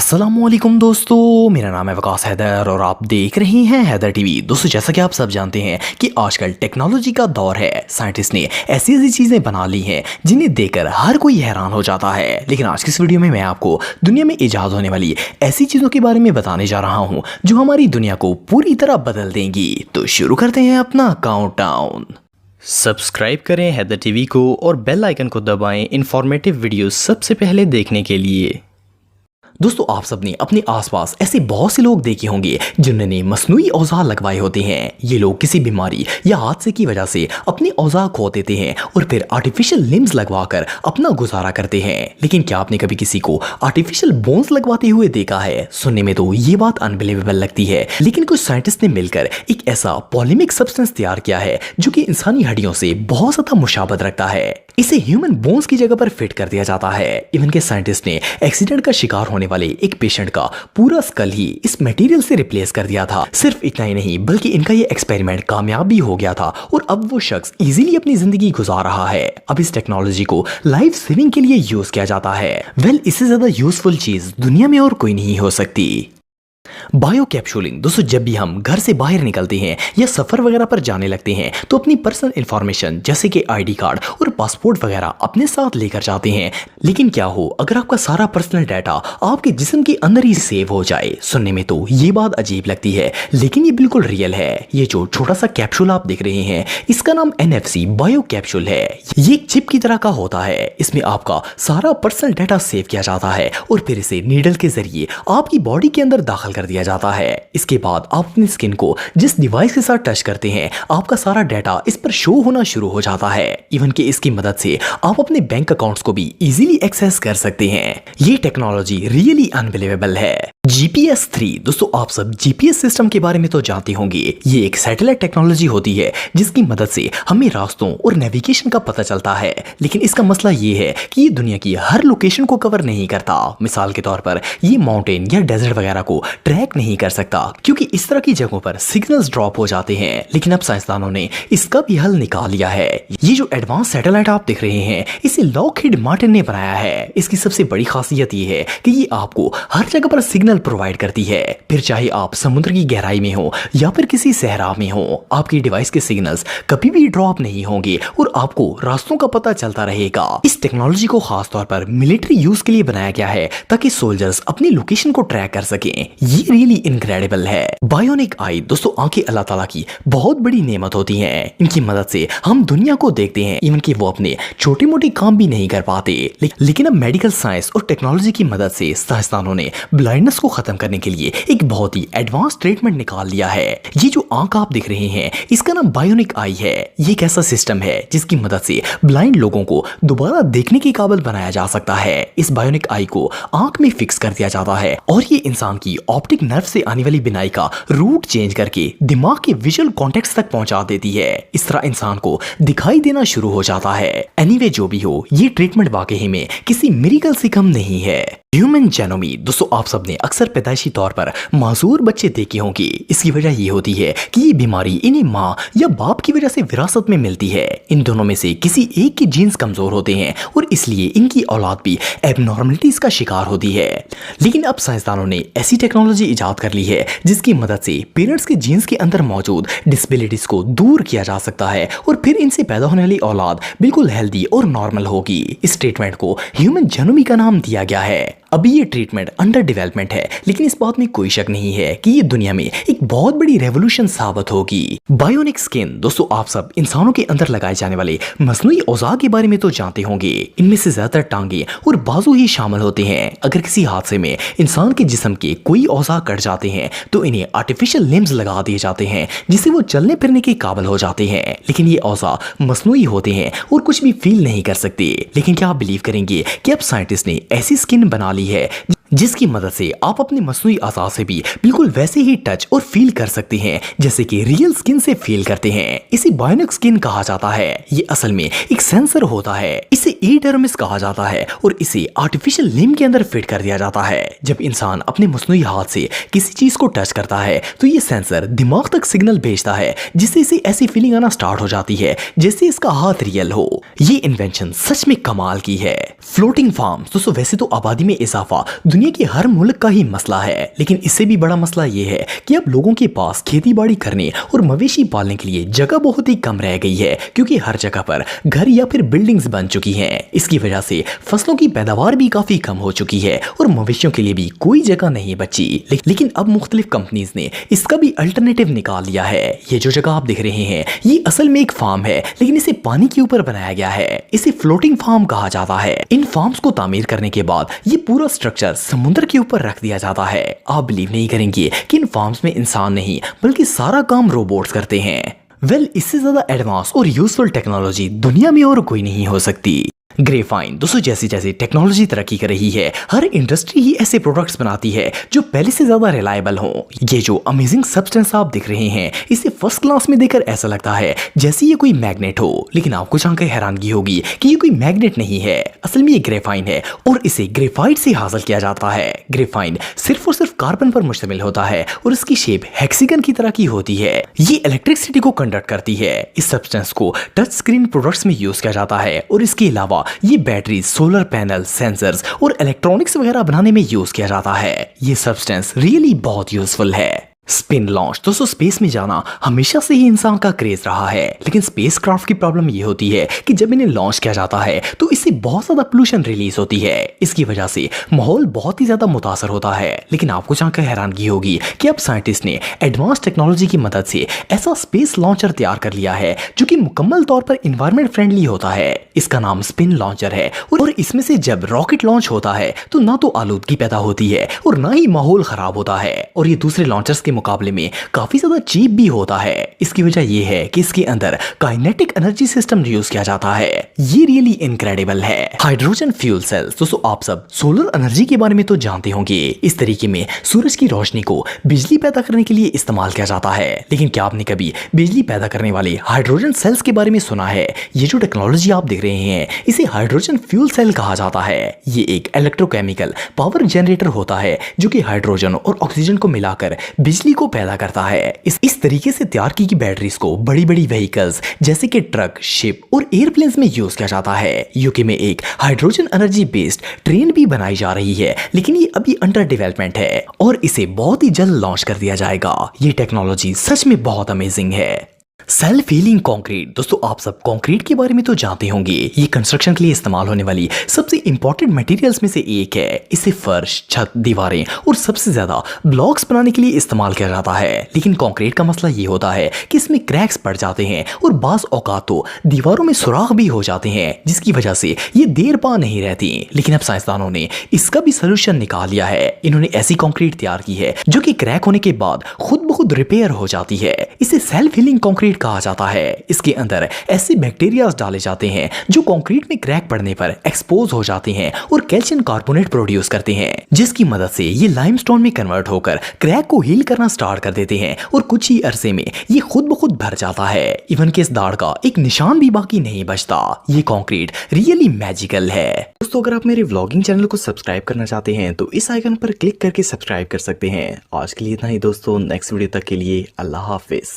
अस्सलामुअलैकुम दोस्तों, मेरा नाम है वकास हैदर और आप देख रहे हैं हैदर टीवी। दोस्तों, जैसा कि आप सब जानते हैं कि आजकल टेक्नोलॉजी का दौर है। साइंटिस्ट ने ऐसी ऐसी चीज़ें बना ली हैं जिन्हें देखकर हर कोई हैरान हो जाता है। लेकिन आज की इस वीडियो में मैं आपको दुनिया में ईजाद होने वाली ऐसी चीज़ों के बारे में बताने जा रहा हूँ जो हमारी दुनिया को पूरी तरह बदल देंगी। तो शुरू करते हैं अपना काउंटडाउन। सब्सक्राइब करें हैदर टीवी को और बेल आइकन को दबाएं इन्फॉर्मेटिव वीडियो सबसे पहले देखने के लिए। दोस्तों, आप सबने अपने आसपास ऐसे बहुत से लोग देखे होंगे जिन्होंने मसनूई औजार लगवाए होते हैं। ये लोग किसी बीमारी या हादसे की वजह से अपने औजार खो देते हैं और फिर आर्टिफिशियल लिम्स लगवाकर अपना गुजारा करते हैं। लेकिन क्या आपने कभी किसी को आर्टिफिशियल बोन्स लगवाते हुए देखा है? सुनने में तो ये बात अनबिलीवेबल लगती है, लेकिन कुछ साइंटिस्ट ने मिलकर एक ऐसा पॉलीमिक सब्सटेंस तैयार किया है जो कि इंसानी हड्डियों से बहुत ज्यादा मुशाबत रखता है। इसे ह्यूमन बोन्स की जगह पर फिट कर दिया जाता है। इवन के साइंटिस्ट ने एक्सीडेंट का शिकार होने वाले एक पेशेंट का पूरा स्कल ही इस मटेरियल से रिप्लेस कर दिया था। सिर्फ इतना ही नहीं, बल्कि इनका ये एक्सपेरिमेंट कामयाब भी हो गया था और अब वो शख्स इजीली अपनी जिंदगी गुजार रहा है। अब इस टेक्नोलॉजी को लाइफ सेविंग के लिए यूज किया जाता है। इससे ज्यादा यूजफुल चीज दुनिया में और कोई नहीं हो सकती। बायो कैप्सूलिंग। दोस्तों, जब भी हम घर से बाहर निकलते हैं या सफर वगैरह पर जाने लगते हैं तो अपनी पर्सनल इंफॉर्मेशन जैसे कि आईडी कार्ड और पासपोर्ट वगैरह अपने साथ लेकर जाते हैं। लेकिन क्या हो अगर आपका सारा पर्सनल डाटा आपके जिस्म के अंदर ही सेव हो जाए? सुनने में तो ये बात अजीब लगती है, लेकिन ये बिल्कुल रियल है। ये जो छोटा सा कैप्सूल आप देख रहे हैं, इसका नाम NFC बायो कैप्सूल है। ये एक चिप की तरह का होता है। इसमें आपका सारा पर्सनल डाटा सेव किया जाता है और फिर इसे नीडल के जरिए आपकी बॉडी के अंदर दाखिल कर दिया जाता है। इसके बाद आप अपनी स्किन को जिस डिवाइस के साथ टच करते हैं, आपका सारा डाटा इस पर शो होना शुरू हो जाता है। इवन कि इसकी मदद से आप अपने बैंक अकाउंट्स को भी इजीली एक्सेस कर सकते हैं। ये टेक्नोलॉजी रियली अनबिलीवेबल है। GPS 3। दोस्तों, आप सब GPS सिस्टम के बारे में तो जानते होंगे। ये एक सैटेलाइट टेक्नोलॉजी होती है जिसकी मदद से हमें रास्तों और नेविगेशन का पता चलता है। लेकिन इसका मसला ये है कि ये दुनिया की हर लोकेशन को कवर नहीं करता। मिसाल के तौर पर ये माउंटेन या डेजर्ट वगैरह को ट्रैक नहीं कर सकता क्योंकि इस तरह की जगहों पर सिग्नल्स ड्रॉप हो जाते हैं। लेकिन अब साइंसदानों ने इसका भी हल निकाल लिया है। ये जो एडवांस सैटेलाइट आप देख रहे हैं, इसे लॉकहीड मार्टिन ने बनाया है। इसकी सबसे बड़ी खासियत ये है कि ये आपको हर जगह पर सिग्नल प्रोवाइड करती है। फिर चाहे आप समुद्र की गहराई में हो या फिर किसी सहरा में हो, आपकी डिवाइस के सिग्नल्स कभी भी ड्रॉप नहीं होंगे और आपको रास्तों का पता चलता रहेगा। इस टेक्नोलॉजी को खास तौर पर मिलिट्री यूज के लिए बनाया गया है ताकि सोल्जर्स अपनी लोकेशन को ट्रैक कर सकें। ये रियली इनक्रेडिबल है। बायोनिक आई। दोस्तों, आंखें अल्लाह ताला की बहुत बड़ी नेमत होती हैं। इनकी मदद से हम दुनिया को देखते हैं, इवन कि वो अपने छोटे मोटे काम भी नहीं कर पाते। लेकिन अब मेडिकल साइंस और टेक्नोलॉजी की मदद से साइंसदानों ने ब्लाइंडनेस को खत्म करने के लिए एक बहुत ही एडवांस ट्रीटमेंट निकाल लिया है। ये जो आंख आप देख रहे हैं, इसका नाम बायोनिक आई है। ये एक ऐसा सिस्टम है जिसकी मदद से ब्लाइंड लोगों को दोबारा देखने के काबिल बनाया जा सकता है। इस बायोनिक आई को आंख में फिक्स कर दिया जाता है और ये इंसान की ऑप्टिक नर्व से आने वाली बिनाई का रूट चेंज करके दिमाग के विजुअल कॉन्टेक्ट तक पहुंचा देती है। इस तरह इंसान को दिखाई देना शुरू हो जाता है। एनीवे, जो भी हो, ये ट्रीटमेंट वाकई में किसी मिरेकल से कम नहीं है। ह्यूमन जेनोमी। दोस्तों, आप सबने अक्सर पैदाइशी तौर पर मासूर बच्चे देखे होंगे। इसकी वजह ये होती है कि ये बीमारी इन्हें माँ या बाप की वजह से विरासत में मिलती है। इन दोनों में से किसी एक के जीन्स कमजोर होते हैं और इसलिए इनकी औलाद भी एबनॉर्मलिटीज का शिकार होती है। लेकिन अब साइंसदानों ने ऐसी टेक्नोलॉजी इजाद कर ली है जिसकी मदद से पेरेंट्स के जीन्स के अंदर मौजूद डिसेबिलिटीज को दूर किया जा सकता है और फिर इनसे पैदा होने वाली औलाद बिल्कुल हेल्दी और नॉर्मल होगी। इस ट्रीटमेंट को ह्यूमन जेनोमी का नाम दिया गया है। अभी ये ट्रीटमेंट अंडर डेवलपमेंट है, लेकिन इस बात में कोई शक नहीं है कि ये दुनिया में एक बहुत बड़ी रेवोल्यूशन साबित होगी। Bionic skin. दोस्तों, आप सब इंसानों के अंदर लगाए जाने वाले मसनूई औजार के बारे में तो जानते होंगे। इनमें से ज्यादातर टांगे और बाजू ही शामिल होते हैं। अगर किसी हादसे में इंसान के जिस्म के कोई औजार कट जाते हैं तो इन्हें आर्टिफिशियल लिम्स लगा दिए जाते हैं जिससे वो चलने फिरने के काबिल हो जाते हैं। लेकिन ये औजार मसनूई होते हैं और कुछ भी फील नहीं कर सकते। लेकिन क्या आप बिलीव करेंगे कि अब साइंटिस्ट ने ऐसी स्किन बना ली है जिसकी मदद से आप अपने मसनूई अज़ा से भी बिल्कुल वैसे ही टच और फील कर सकते हैं जैसे कि रियल स्किन से फील करते हैं। इसे बायोनिक स्किन कहा जाता है। ये असल में एक सेंसर होता है। इसे ईडर्मिस कहा जाता है और इसे आर्टिफिशियल लिम्ब के अंदर फिट कर दिया जाता है। जब इंसान अपने मसनूई हाथ से किसी चीज को टच करता है तो ये सेंसर दिमाग तक सिग्नल भेजता है जिससे इसे ऐसी फीलिंग आना स्टार्ट हो जाती है जैसे इसका हाथ रियल हो। ये इन्वेंशन सच में कमाल की है। Floating farm. दोस्तों, वैसे तो आबादी में इजाफा दुनिया के हर मुल्क का ही मसला है, लेकिन इससे भी बड़ा मसला ये है कि अब लोगों के पास खेती बाड़ी करने और मवेशी पालने के लिए जगह बहुत ही कम रह गई है, क्योंकि हर जगह पर घर या फिर बिल्डिंग्स बन चुकी हैं। इसकी वजह से फसलों की पैदावार भी काफी कम हो चुकी है और मवेशियों के लिए भी कोई जगह नहीं बची। लेकिन अब मुख्तलिफ कंपनीज ने इसका भी अल्टरनेटिव निकाल लिया है। ये जो जगह आप देख रहे हैं ये असल में एक फार्म है, लेकिन इसे पानी के ऊपर बनाया गया है। इसे फ्लोटिंग फार्म कहा जाता है। इन फार्म्स को तामीर करने के बाद ये पूरा स्ट्रक्चर समुद्र के ऊपर रख दिया जाता है। आप बिलीव नहीं करेंगे कि इन फार्म्स में इंसान नहीं बल्कि सारा काम रोबोट्स करते हैं। इससे ज्यादा एडवांस और यूजफुल टेक्नोलॉजी दुनिया में और कोई नहीं हो सकती। ग्रेफाइन दोस्तों, जैसी जैसी टेक्नोलॉजी तरक्की कर रही है, हर इंडस्ट्री ही ऐसे प्रोडक्ट्स बनाती है जो पहले से ज्यादा रिलायबल हो। ये जो अमेजिंग सब्सटेंस आप देख रहे हैं, इसे फर्स्ट क्लास में देखकर ऐसा लगता है जैसे ये कोई मैग्नेट हो, लेकिन आपको जानकर हैरानगी होगी कि ये कोई मैग्नेट नहीं है। असल में ये ग्रेफाइन है और इसे ग्रेफाइट से हासिल किया जाता है। ग्रेफाइन सिर्फ और सिर्फ कार्बन पर मुश्तमिल होता है और इसकी शेप हेक्सागन की तरह की होती है। ये इलेक्ट्रिसिटी को कंडक्ट करती है। इस सब्सटेंस को टच स्क्रीन प्रोडक्ट्स में यूज किया जाता है और इसके अलावा ये बैटरी, सोलर पैनल, सेंसर्स और इलेक्ट्रॉनिक्स वगैरह बनाने में यूज किया जाता है। ये सब्सटेंस रियली बहुत यूजफुल है। स्पिन लॉन्च दोस्तों, स्पेस में जाना हमेशा से ही इंसान का क्रेज रहा है, लेकिन स्पेस क्राफ्ट की प्रॉब्लम ये होती है कि जब इन्हें लॉन्च किया जाता है तो इससे बहुत ज्यादा पोल्यूशन रिलीज होती है। इसकी वजह से माहौल बहुत ही ज्यादा मुतासर होता है। लेकिन आपको जानकर हैरानगी होगी कि अब साइंटिस्ट ने एडवांस टेक्नोलॉजी की मदद से ऐसा स्पेस लॉन्चर तैयार कर लिया है जो कि मुकम्मल तौर पर इन्वायरमेंट फ्रेंडली होता है। इसका नाम स्पिन लॉन्चर है और इसमें से जब रॉकेट लॉन्च होता है तो ना तो आलूदगी पैदा होती है और ना ही माहौल खराब होता है, और ये दूसरे लॉन्चर्स के मुकाबले में काफी ज्यादा चीप भी होता है। इसकी वजह यह है कि इसके अंदर काइनेटिक एनर्जी सिस्टम यूज किया जाता है। ये रियली इनक्रेडिबल है। हाइड्रोजन फ्यूल सेल्स दोस्तों, आप सब सोलर एनर्जी के बारे में तो जानते होंगे। इस तरीके में सूरज की रोशनी को बिजली पैदा करने के लिए इस्तेमाल किया जाता है। लेकिन क्या आपने कभी बिजली पैदा करने वाले हाइड्रोजन सेल्स के बारे में सुना है? ये जो टेक्नोलॉजी आप देख रहे हैं इसे हाइड्रोजन फ्यूल सेल कहा जाता है। ये एक इलेक्ट्रोकेमिकल पावर जनरेटर होता है जो कि हाइड्रोजन और ऑक्सीजन को मिलाकर बिजली को पैदा करता है। इस तरीके से तैयार की बैटरीज को बड़ी बड़ी व्हीकल्स जैसे कि ट्रक, शिप और एयरप्लेन्स में यूज किया जाता है। यूके में एक हाइड्रोजन एनर्जी बेस्ड ट्रेन भी बनाई जा रही है, लेकिन ये अभी अंडर डेवलपमेंट है और इसे बहुत ही जल्द लॉन्च कर दिया जाएगा। ये टेक्नोलॉजी सच में बहुत अमेजिंग है। सेल्फ हीलिंग कंक्रीट दोस्तों, आप सब कंक्रीट के बारे में तो जानते होंगे। ये कंस्ट्रक्शन के लिए इस्तेमाल होने वाली सबसे इंपॉर्टेंट मटेरियल्स में से एक है। इसे फर्श, छत, दीवारें और सबसे ज्यादा ब्लॉक्स बनाने के लिए इस्तेमाल किया जाता है। लेकिन कंक्रीट का मसला ये होता है कि इसमें क्रैक्स पड़ जाते हैं और बाज औकात तो दीवारों में सुराख भी हो जाते हैं, जिसकी वजह से ये देर पा नहीं रहती। लेकिन अब साइंसदानों ने इसका भी सोल्यूशन निकाल लिया है। इन्होंने ऐसी कंक्रीट तैयार की है जो कि क्रैक होने के बाद खुद ब खुद रिपेयर हो जाती है। इसे सेल्फ हीलिंग कंक्रीट कहा जाता है। इसके अंदर ऐसे बैक्टीरिया डाले जाते हैं जो कंक्रीट में क्रैक पड़ने पर एक्सपोज हो जाते हैं और कैल्शियम कार्बोनेट प्रोड्यूस करते हैं, जिसकी मदद से ये लाइमस्टोन में कन्वर्ट होकर क्रैक को हील करना स्टार्ट कर देते हैं और कुछ ही अरसे में ये खुद ब खुद भर जाता है। इवन के इस दाढ़ का एक निशान भी बाकी नहीं बचता। ये कंक्रीट रियली मैजिकल है। दोस्तों, अगर आप मेरे व्लॉगिंग चैनल को सब्सक्राइब करना चाहते हैं तो इस आइकन पर क्लिक करके सब्सक्राइब कर सकते हैं। आज के लिए इतना ही दोस्तों, नेक्स्ट वीडियो तक के लिए अल्लाह हाफिज।